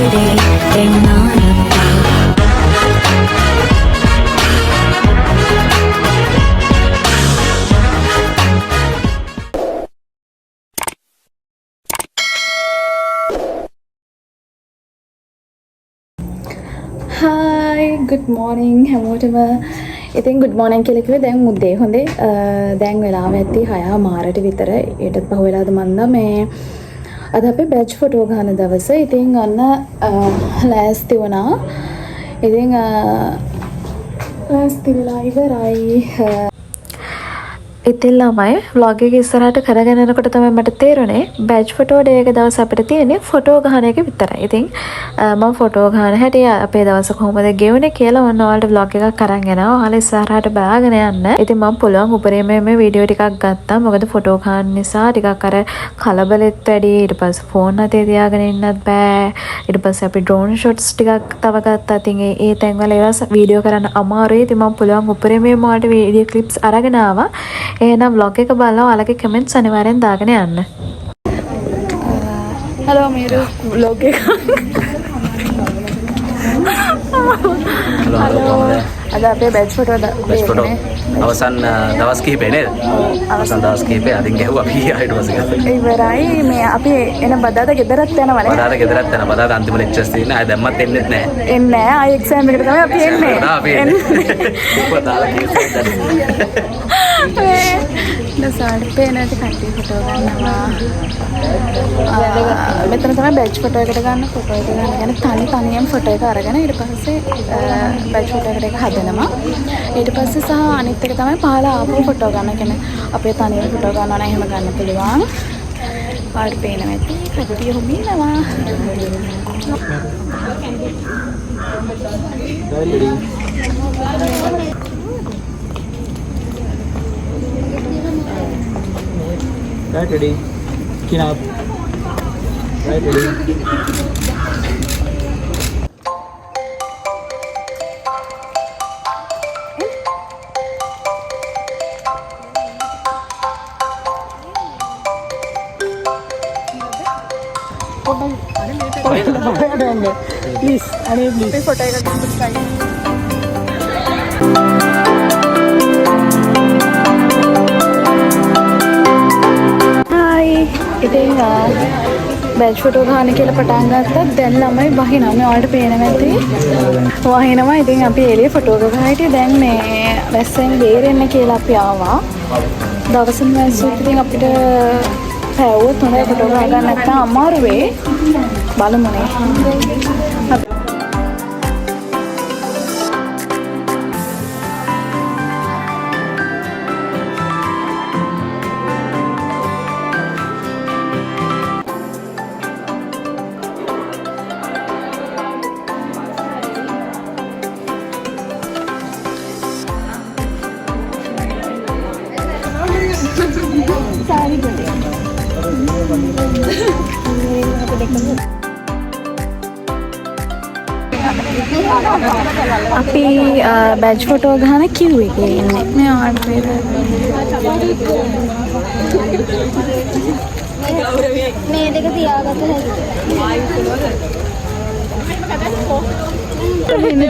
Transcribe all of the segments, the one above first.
ഇവിടെ എങ്ങാനപ്പാ. Hi, good morning හැමෝටම. ඉතින් good morning කියලා කිව්වේ දැන් උදේ හොඳේ. දැන් වෙලාව ඇති 6:00 විතර. ඊටත් පහු වෙලාද මන්ද මේ අද අපි බැච් ෆොටෝ ගන්න දවස. ඉතින් අන්න ලෑස්ති වුණා. ඉතින් ලෑස්ති වෙලා ඉවරයි. ඉතින් ළමයි vlog එක ඉස්සරහට කරගෙන යනකොට තමයි මට තේරුනේ බැච් ෆොටෝ ඩේ එක දවස් අපිට තියෙන්නේ ෆොටෝ ගන්න එක විතරයි. ඉතින් මම ෆොටෝ ගන්න හැටි අපේ දවස කොහොමද ගෙවුනේ කියලා ඔන්න ඔයාලට vlog එකක් අරන් එනවා. ඔයාලා ඉස්සරහට බෑගෙන යන්න. ඉතින් මම පුළුවන් උපරිමයෙන් මේ වීඩියෝ ටිකක් ගත්තා. මොකද ෆොටෝ ගන්න නිසා ටිකක් අර කලබලෙත් වැඩි. ඊට පස්සේ ෆෝන් අතේ තියාගෙන ඉන්නත් බෑ. ඊට පස්සේ අපි ඩ්‍රෝන් ෂොට්ස් ටිකක් තව ගත්තා. ඉතින් ඒ තැන්වල ඒවා වීඩියෝ කරන්න අමාරුයි. ඉතින් මම පුළුවන් උපරිමයෙන් ඔයාලට වීඩියෝ ක්ලිප්ස් අරගෙන ආවා. එහෙනම් vlog එක බලලා ඔයාලගේ කමෙන්ට්ස් අනිවාර්යෙන් දාගෙන යන්න. හලෝ මේරු vlog එක. හලෝ. අද අපේ බැච් ෆොටෝ අවසන් දවස් කිහිපේ නේද? අවසන් දවස් කිහිපේ අදින් ගැහුවා අපි ඊට පස්සේ. ඉවරයි. මේ අපි එන බදාද ගෙදරත් යනවනේ. බදාද ගෙදරත් යනවා. බදාද අන්තිම ලෙක්චර්ස් තියෙන. ආය දැම්මත් එන්නෙත් නැහැ. එන්නේ නැහැ. ආයි එක්සෑම් එකට තමයි අපි එන්නේ. අපි එන්නේ. බදාලා කිව්වා. දසාඩ පේනට කට්ටිය ෆොටෝ ගන්නවා. මෙතන තමයි බැච් ෆොටෝ එකට ගන්න ෆොටෝ එක ගන්න. يعني තනියම ෆොටෝ එක අරගෙන ඊට පස්සේ බැච් ෆොටෝ එකට එක හදනවා. ඊට පස්සේ සහ අනිත් එක තමයි පහළ ආපහු ෆොටෝ ගන්න. يعني අපේ තනියම ෆොටෝ ගන්නවා නම් එහෙම ගන්න පුළුවන්. පාට පේනවා ඇති කට්ටිය හොමිනවා. Right, ready. Chin up. Right, ready. Please, please. Photo එක ගන්න. ඉතින් බැච් ෆොටෝ ගන්න කියලා පටන් ගත්තා. දැන් ළමයි වහිනවා. මේ ඔයාලට පේනවා ඇති. වහිනවා. ඉතින් අපි එළිය ෆොටෝ ගන්න හිටියේ. දැන් මේ වැස්සෙන් බේරෙන්න කියලා අපි ආවා. දවසම වැස්සුත් ඉතින් අපිට පැවුවොත් හොඳයි ෆොටෝ ගන්න නැත්නම් අමාරු වෙයි. බලමුනේ. අපි බැච් ෆොටෝ ගන්න කිව් එකේ ඉන්නේ. මේ ආඩ් මේ දෙක තියාගත්ත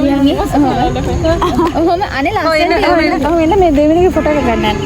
හැකියි. ඔහොම අනේ ලස්සනට ඔය එන්න මේ දෙවෙනිගේ ෆොටෝ එක ගන්න.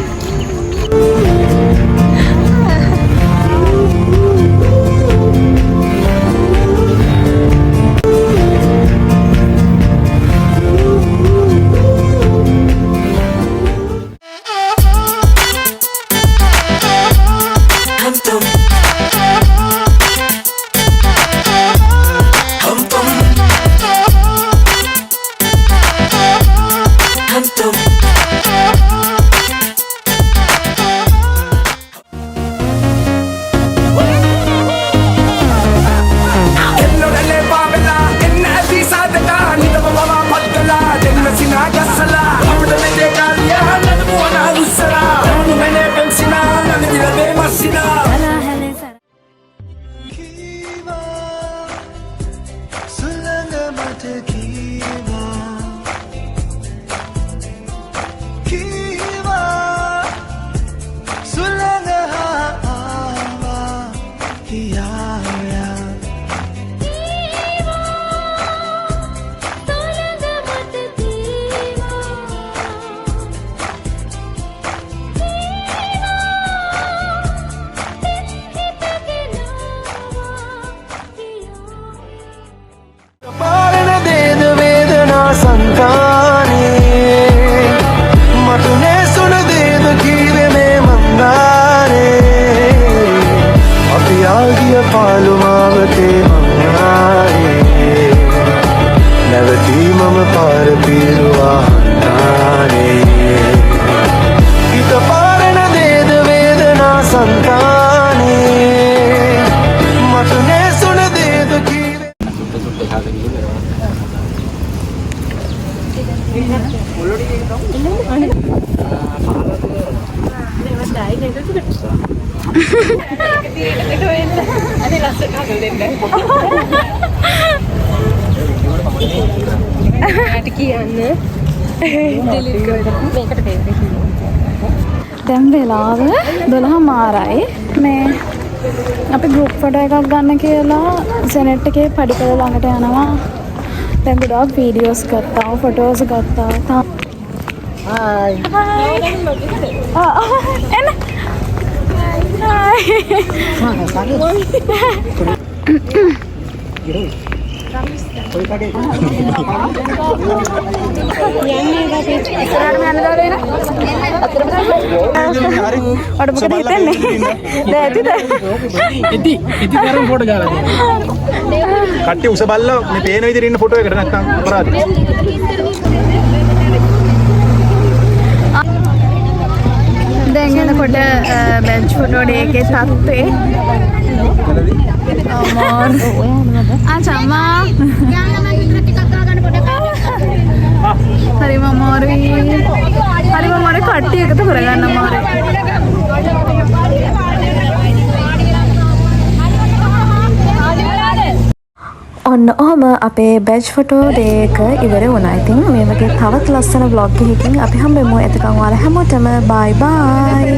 ඩිලීට් කියන්න ඩිලීට් කරන්න මේකට දෙන්න දැන් වෙලාව 12:00යි මේ අපි ගෲප් ෆොටෝ එකක් ගන්න කියලා සෙනෙට් එකේ පඩිපෙළ ළඟට යනවා දැන් ගොඩාක් වීඩියෝස් ගත්තා ෆොටෝස් ගත්තා Hi. එන්න කට්ටිය උස බල්ලා මේ පේන විදිහට ඉන්න ෆොටෝ එකට නැත්තම් අපරාධයි. දැන් එනකොට බෙන්ච් ෆොටෝ ඩේ එකේ තත්ත්වේ චම්මා හරිම අමාරුයි හරිම අමාරුයි කට්ටිය එකතු කරගන්න අමාරුයි ඔන්න ඔහොම අපේ බැච් ෆොටෝ ඩේ එක ඉවර වුණා. ඉතින් මේ වගේ තවත් ලස්සන vlog එකකින් අපි හම්බෙමු. එතකන් ඔයාලා හැමෝටම bye bye.